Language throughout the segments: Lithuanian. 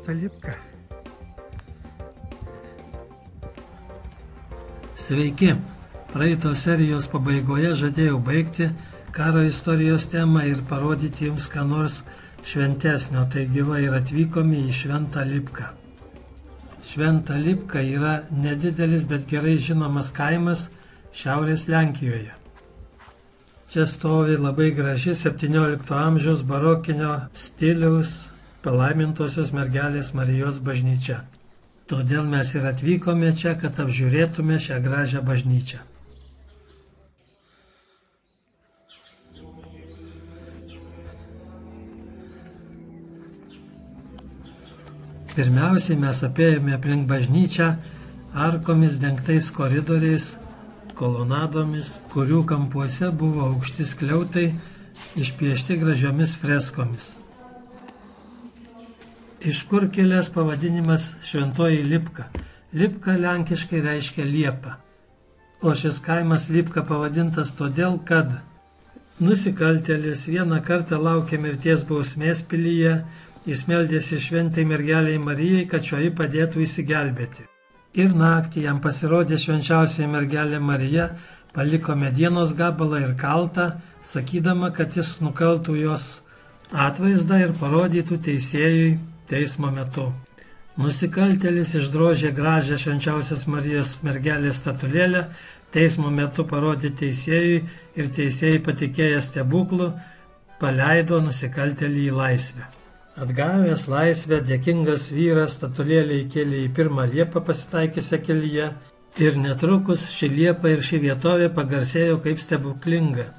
miestą Lipką. Sveiki! Praeitos serijos pabaigoje žadėjau baigti karo istorijos temą ir parodyti jums ką nors šventesnio, taigi va ir atvykome į Šventą Lipką. Šventa Lipka yra nedidelis, bet gerai žinomas kaimas Šiaurės Lenkijoje. Čia stovi labai graži 17 amžiaus barokinio stiliaus Palaimintosios mergelės Marijos bažnyčia. Todėl mes ir atvykome čia, kad apžiūrėtume šią gražią bažnyčią. Pirmiausiai mes apėjome aplink bažnyčią arkomis dengtais koridoriais, kolonadomis, kurių kampuose buvo aukšti skliautai išpiešti gražiomis freskomis. Iš kur kilęs pavadinimas Šventoji Lipka? Lipka lenkiškai reiškia liepa. O šis kaimas Lipka pavadintas todėl, kad nusikaltėlis vieną kartą laukė mirties bausmės pilyje, jis meldėsi šventai mergeliai Marijai, kad šioji padėtų įsigelbėti. Ir naktį jam pasirodė švenčiausioji mergelė Marija, paliko medienos gabalą ir kaltą, sakydama, kad jis nukaltų jos atvaizdą ir parodytų teisėjui teismo metu. Nusikaltėlis išdrožė gražią švenčiausios Marijos mergelės statulėlę, teismo metu parodė teisėjui ir teisėjai patikėję stebuklų paleido nusikaltėlį į laisvę. Atgavęs laisvę, dėkingas vyras statulėlę įkėlė į pirmą liepą pasitaikiusią kelyje ir netrukus ši liepa ir ši vietovė pagarsėjo kaip stebuklinga,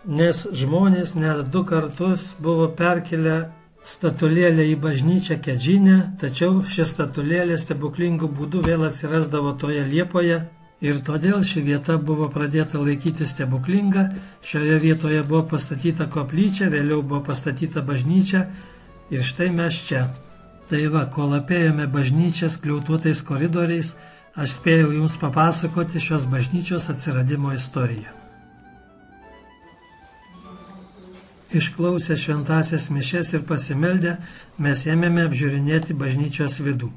nes žmonės net 2 kartus buvo perkelę statulėlę į bažnyčią Kedžinę, tačiau ši statulėlė stebuklingų būdų vėl atsirasdavo toje liepoje ir todėl ši vieta buvo pradėta laikyti stebuklinga, šioje vietoje buvo pastatyta koplyčia, vėliau buvo pastatyta bažnyčia. Ir štai mes čia. Tai va, kol apėjome bažnyčią skliautuotais koridoriais, aš spėjau jums papasakoti šios bažnyčios atsiradimo istoriją. Išklausę šventąsias mišias ir pasimeldę, mes ėmėme apžiūrinėti bažnyčios vidų.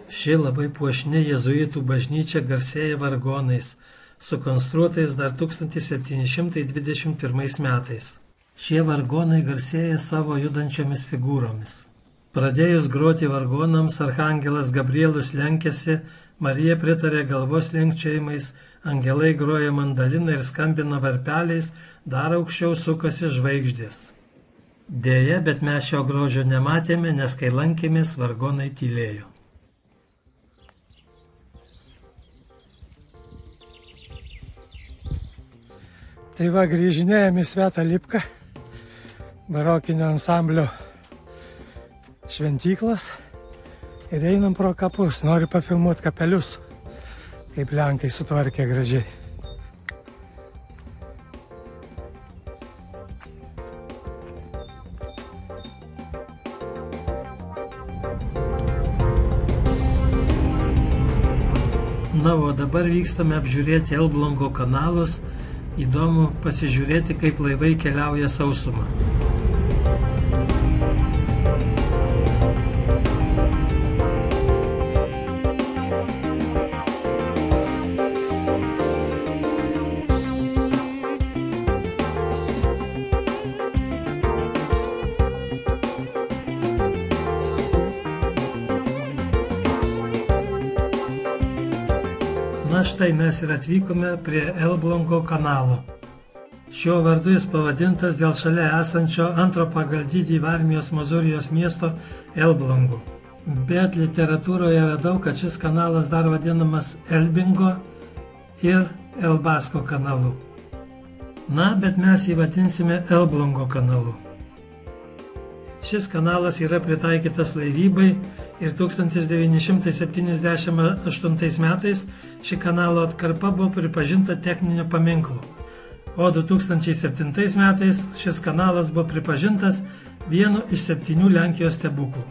Ši labai puošni jėzuitų bažnyčia garsėja vargonais, sukonstruotais dar 1721 metais. Šie vargonai garsėja savo judančiomis figūromis. Pradėjus groti vargonams, arkangelas Gabrielius lenkėsi, Marija pritarė galvos linkčiojimais, angelai groja mandaliną ir skambina varpeliais, dar aukščiau sukasi žvaigždės. Deja, bet mes šio grožio nematėme, nes kai lankėmės, vargonai tylėjo. Tai va, grįžinėjame į Šventą Lipką, barokinio ansamblio šventyklas ir einam pro kapus. Noriu pafilmuoti kapelius, kaip lenkai sutvarkė gražiai. Na, o dabar vykstame apžiūrėti Elblongo kanalus. Įdomu pasižiūrėti, kaip laivai keliauja sausumą. Na štai mes ir atvykome prie Elblongo kanalo. Šiuo vardu jis pavadintas dėl šalia esančio antro pagal dydį Varmijos Mazurijos miesto Elblongo. Bet literatūroje radau, kad šis kanalas dar vadinamas Elbingo ir Elbasko kanalu. Na, bet mes jį vadinsime Elblongo kanalu. Šis kanalas yra pritaikytas laivybai ir 1978 metais ši kanalo atkarpa buvo pripažinta techninio paminklu, o 2007 metais šis kanalas buvo pripažintas vienu iš 7 Lenkijos stebuklų.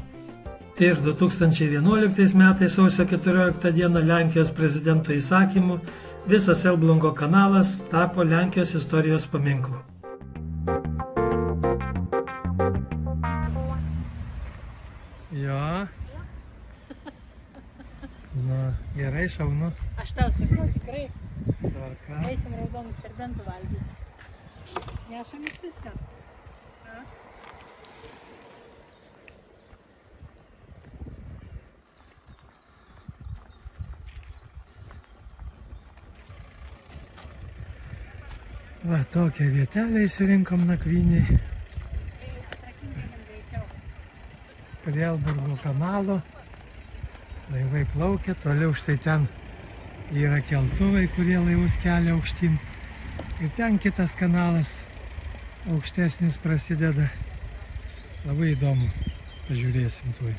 Ir 2011 metais sausio 14 dieną Lenkijos prezidento įsakymu visas Elblongo kanalas tapo Lenkijos istorijos paminklu. Jo, Gerai, šaunu. Aš tau sakau, tikrai. Tvarka. Eisim raudonų serbentų valgyti. Nešamis viską. A? Va, tokią vietelę įsirinkom nakvyniai. Atrakinkim greičiau. Prie Elburgo kanalo. Laivai plaukia, toliau štai ten yra keltuvai, kurie laivus kelia aukštyn. Ir ten kitas kanalas aukštesnis prasideda. Labai įdomu, pažiūrėsim tuoj.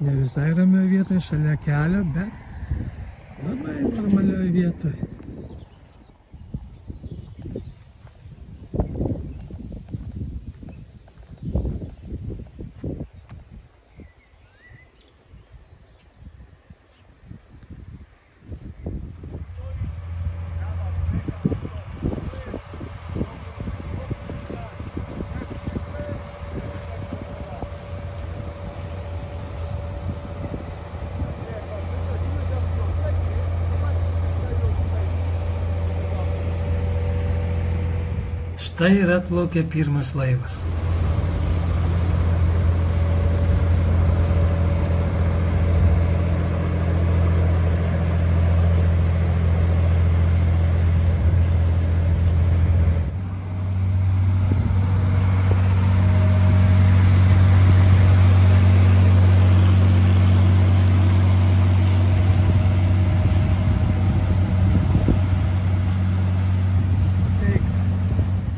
Ne visai ramioje vietoje, šalia kelio, bet labai normalioje vietoje. Štai ir atplaukė pirmas laivas.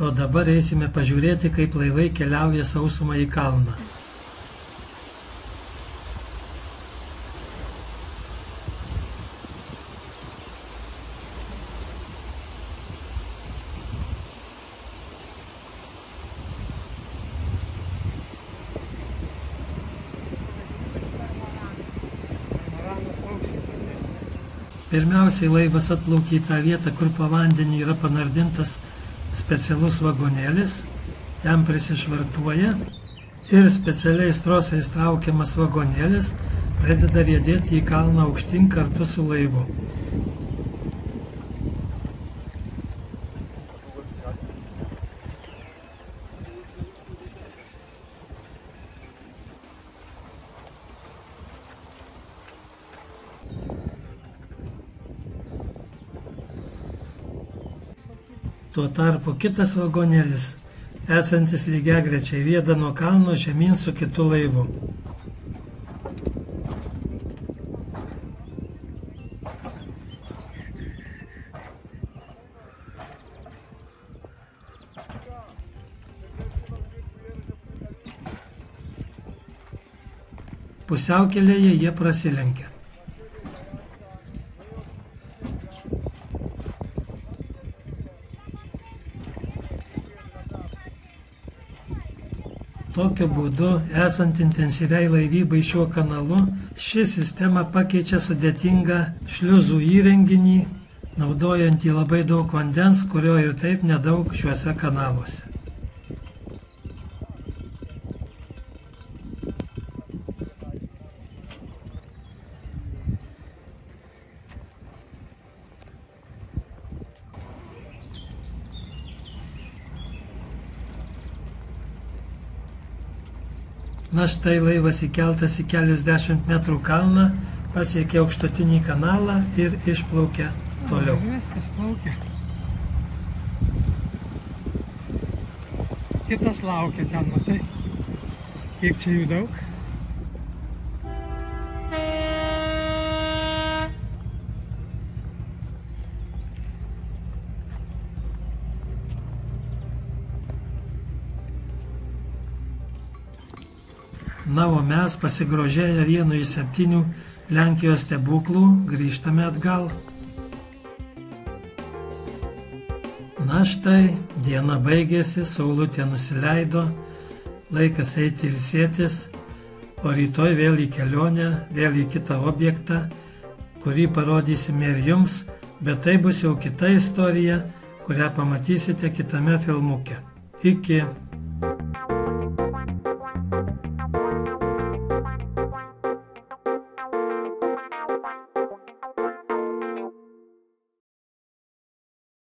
O dabar eisime pažiūrėti, kaip laivai keliauja sausumą į kalną. Pirmiausiai laivas atplaukė į tą vietą, kur po vandenį yra panardintas specialus vagonėlis, ten prisišvartuoja ir specialiais trosais traukiamas vagonėlis pradeda riedėti į kalną aukštyn kartu su laivu. Tuo tarpu kitas vagonėlis, esantis lygiagrečiai, rieda nuo kalno žemyn su kitu laivu. Pusiaukelėje jie prasilenkia. Tokiu būdu, esant intensyviai laivybai šiuo kanalu, ši sistema pakeičia sudėtingą šliuzų įrenginį, naudojantį labai daug vandens, kurio ir taip nedaug šiuose kanaluose. Na štai laivas įkeltas į keliasdešimt metrų kalną, pasiekė aukštutinį kanalą ir išplaukė toliau. Viskas plaukia. Kitas laukia ten, matai? Kiek čia jų daug? Na, o mes pasigrožėję vienu iš 7 Lenkijos stebuklų grįžtame atgal. Na štai, diena baigėsi, saulutė nusileido, laikas eiti ilsėtis, o rytoj vėl į kelionę, vėl į kitą objektą, kurį parodysime ir jums, bet tai bus jau kita istorija, kurią pamatysite kitame filmuke. Iki.